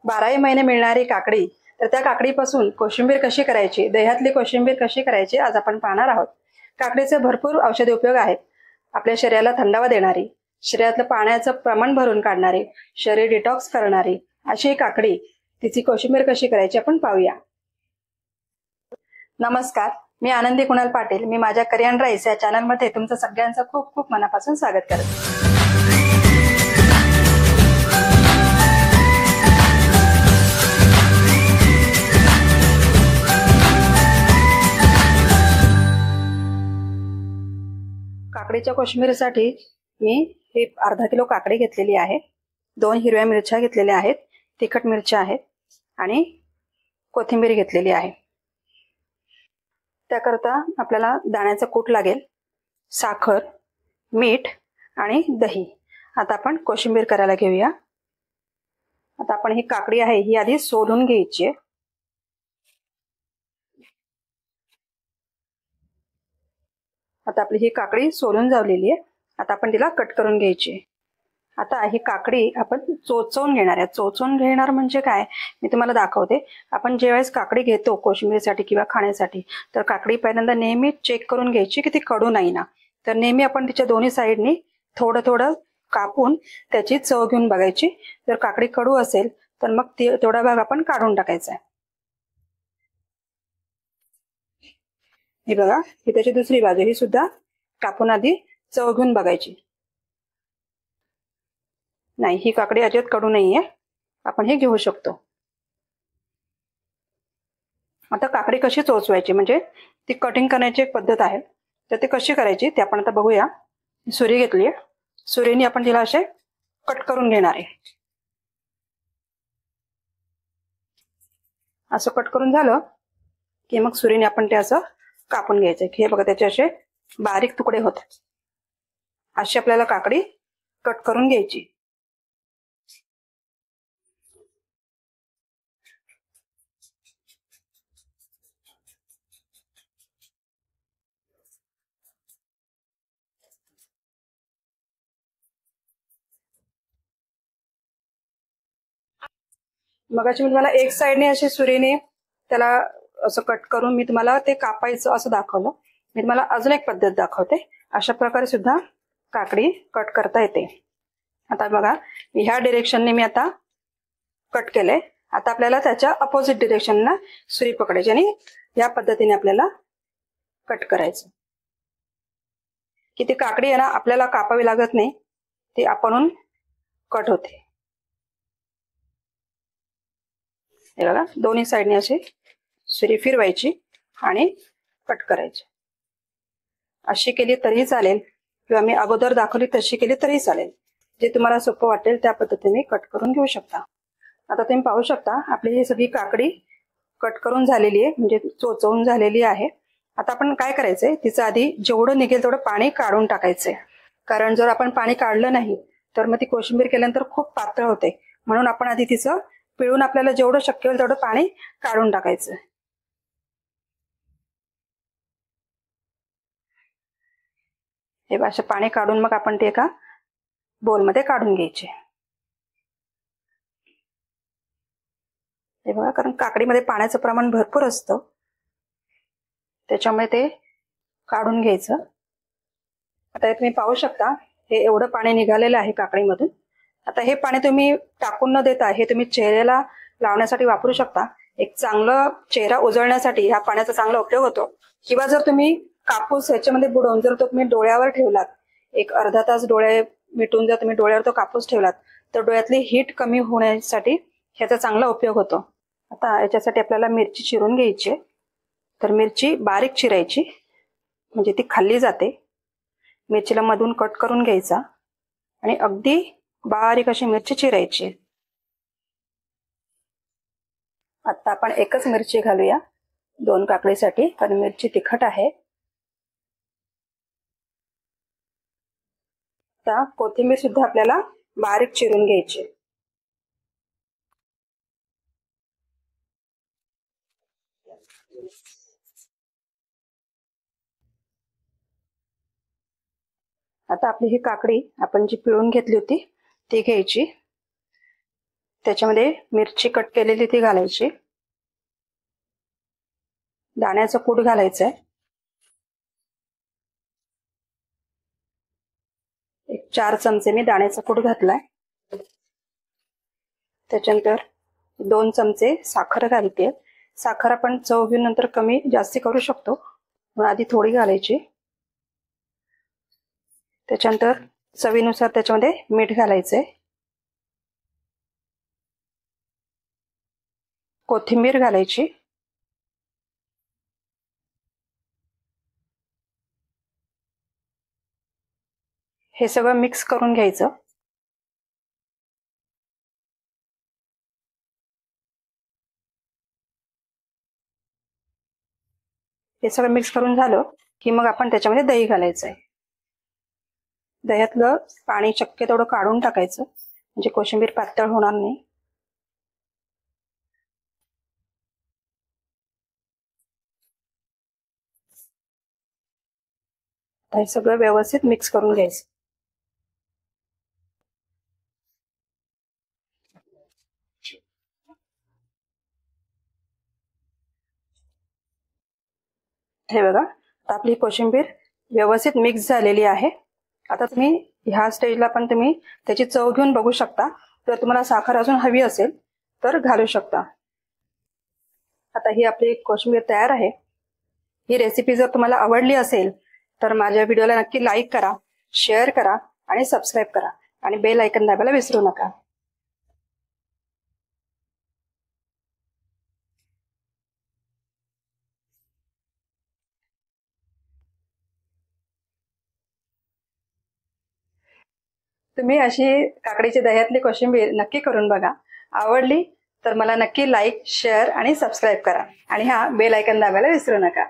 12ही महिने मिळणारी काकडी, तर त्या काकडीपासून कोशिंबीर कशी करायची, दह्यातली कोशिंबीर कशी करायची आज आपण पाहणार आहोत. काकडीचे भरपूर औषधी उपयोग आहेत. आपल्या शरीराला थंडावा देणारी, शरीरातलं पाण्याचं प्रमाण भरून काढणारी, शरीर डिटॉक्स करणारी अशी ही काकडी, तिची कोशिंबीर कशी करायची आपण पाहूया. नमस्कार, मी आनंदी कुणाल पाटील. मी माझ्या करियन राईस या चॅनलमध्ये तुमचं सगळ्यांचं खूप खूप मनापासून स्वागत करते. काकडीच्या कोशिंबीरीसाठी मी हे अर्धा किलो काकडी घेतलेली आहे. 2 हिरव्या मिरच्या घेतलेल्या आहेत, तिखट मिरच्या आहेत आणि कोथिंबीर घेतलेली आहे. त्याकरता आपल्याला दाण्याचं कूट लागेल, साखर, मीठ आणि दही. आता आपण कोशिंबीर करायला घेऊया. आता आपण ही काकडी आहे ही आधी सोलून घ्यायची आहे. आता आपली ही काकडी सोलून झालेली आहे. आता आपण तिला कट करून घ्यायची आहे. आता ही काकडी आपण चोचवून घेणार आहे. चोचवून घेणार म्हणजे काय, मी तुम्हाला दाखवते. आपण जेव्हा काकडी घेतो कोशिंबीरीसाठी किंवा खाण्यासाठी, तर काकडी पहिल्यांदा नेहमी चेक करून घ्यायची की ती कडू नाही ना. तर नेहमी आपण तिच्या दोन्ही साईडनी थोडं थोडं कापून त्याची चव घेऊन बघायची. जर काकडी कडू असेल तर मग तेवढा भाग आपण काढून टाकायचा आहे. हे बघा, ही त्याची दुसरी बाजू, ही सुद्धा कापून आधी चव घेऊन बघायची. नाही, ही काकडी अजिबात कडू नाहीये, आपण हे घेऊ शकतो. आता काकडी कशी चोचवायची, म्हणजे ती कटिंग करण्याची एक पद्धत आहे, तर ती कशी करायची ते आपण आता बघूया. सुरी घेतली आहे, सुरीने आपण तिला असे कट करून घेणार आहे. असं कट करून झालं की मग सुरीने आपण ते असं कापून घ्यायचं. हे बघा, त्याचे असे बारीक तुकडे होतात. अशी आपल्याला काकडी कट करून घ्यायची. मगाशी मी तुम्हाला एक साईडने अशी सुरीने त्याला असं कट करून मी तुम्हाला ते कापायचं असं दाखवलं. मी तुम्हाला अजून एक पद्धत दाखवते. अशा प्रकारे सुद्धा काकडी कट करता येते. आता बघा, ह्या डिरेक्शनने मी आता कट केलंय. आता आपल्याला त्याच्या अपोजिट डिरेक्शनला सुरी पकडायची आणि या पद्धतीने आपल्याला कट करायचं. की ती काकडी आहे ना, आपल्याला कापावी लागत नाही, ती आपणहून कट होते. हे बघा, दोन्ही साईडने अशी सुरी फिरवायची आणि कट करायची. अशी केली तरीही चालेल किंवा मी अगोदर दाखवली तशी केली तरी चालेल. जे तुम्हाला सोपं वाटेल त्या पद्धतीने कट करून घेऊ शकता. आता तुम्ही पाहू शकता आपली ही सगळी काकडी कट करून झालेली आहे, म्हणजे चोचवून झालेली आहे. आता आपण काय करायचंय, तिचं आधी जेवढं निघेल तेवढं पाणी काढून टाकायचंय. कारण जर आपण पाणी काढलं नाही तर मग ती कोशिंबीर केल्यानंतर खूप पातळ होते. म्हणून आपण आधी तिचं पिळून आपल्याला जेवढं शक्य होईल तेवढं पाणी काढून टाकायचं. हे असं पाणी काढून मग आपण ते एका बोलमध्ये काढून घ्यायचे. हे बघा, कारण काकडीमध्ये पाण्याचं प्रमाण भरपूर असतं, त्याच्यामुळे ते काढून घ्यायचं. आता हे तुम्ही पाहू शकता, हे एवढं पाणी निघालेलं आहे काकडीमधून. आता हे पाणी तुम्ही टाकून न देता हे तुम्ही चेहऱ्याला लावण्यासाठी वापरू शकता. एक चांगलं चेहरा उजळण्यासाठी ह्या पाण्याचा चांगला उपयोग होतो. किंवा जर तुम्ही कापूस ह्याच्यामध्ये बुडवून जर तो तुम्ही डोळ्यावर ठेवलात, एक अर्धा तास डोळे मिटून जर तुम्ही डोळ्यावर तो कापूस ठेवलात, तर डोळ्यातली हीट कमी होण्यासाठी ह्याचा चांगला उपयोग होतो. आता याच्यासाठी आपल्याला मिरची चिरून घ्यायची. तर मिरची बारीक चिरायची, म्हणजे ती खाल्ली जाते. मिरचीला मधून कट करून घ्यायचा आणि अगदी बारीक अशी मिरची चिरायची. आता आपण एकच मिरची घालूया 2 काकडीसाठी, कारण मिरची तिखट आहे. आता कोथिंबीर सुद्धा आपल्याला बारीक चिरून घ्यायची. आता आपली ही काकडी आपण जी पिळून घेतली होती ती घ्यायची. त्याच्यामध्ये मिरची कट केलेली ती घालायची, दाण्याचं कूट घालायचंय, एक 4 चमचे मी दाण्याचा कूट घातलाय. त्याच्यानंतर 2 चमचे साखर घालते. साखर आपण चव घेऊन नंतर कमी जास्ती करू शकतो, पण आधी थोडी घालायची. त्याच्यानंतर चवीनुसार त्याच्यामध्ये मीठ घालायचंय, कोथिंबीर घालायची, हे सगळं मिक्स करून घ्यायचं. हे सगळं मिक्स करून झालं की मग आपण त्याच्यामध्ये दही घालायचंय. दह्यातलं पाणी शक्य तेवढं काढून टाकायचं, म्हणजे कोशिंबीर पातळ होणार नाही. हे सगळं व्यवस्थित मिक्स करून घ्यायचं. हे बघा, आपली कोशिंबीर व्यवस्थित मिक्स झालेली आहे. आता तुम्ही ह्या स्टेजला पण तुम्ही त्याची चव घेऊन बघू शकता. जर तुम्हाला साखर अजून हवी असेल तर घालू शकता. आता ही आपली कोशिंबीर तयार आहे. ही रेसिपी जर तुम्हाला आवडली असेल तर माझ्या व्हिडिओला नक्की लाईक करा, शेअर करा आणि सबस्क्राईब करा आणि बेल आयकॉन दाबायला विसरू नका. तुम्ही अशी काकडीची दह्यातली कोशिंबीर नक्की करून बघा. आवडली तर मला नक्की लाईक, शेअर आणि सबस्क्राईब करा आणि हा बेल आयकॉन दाबायला विसरू नका.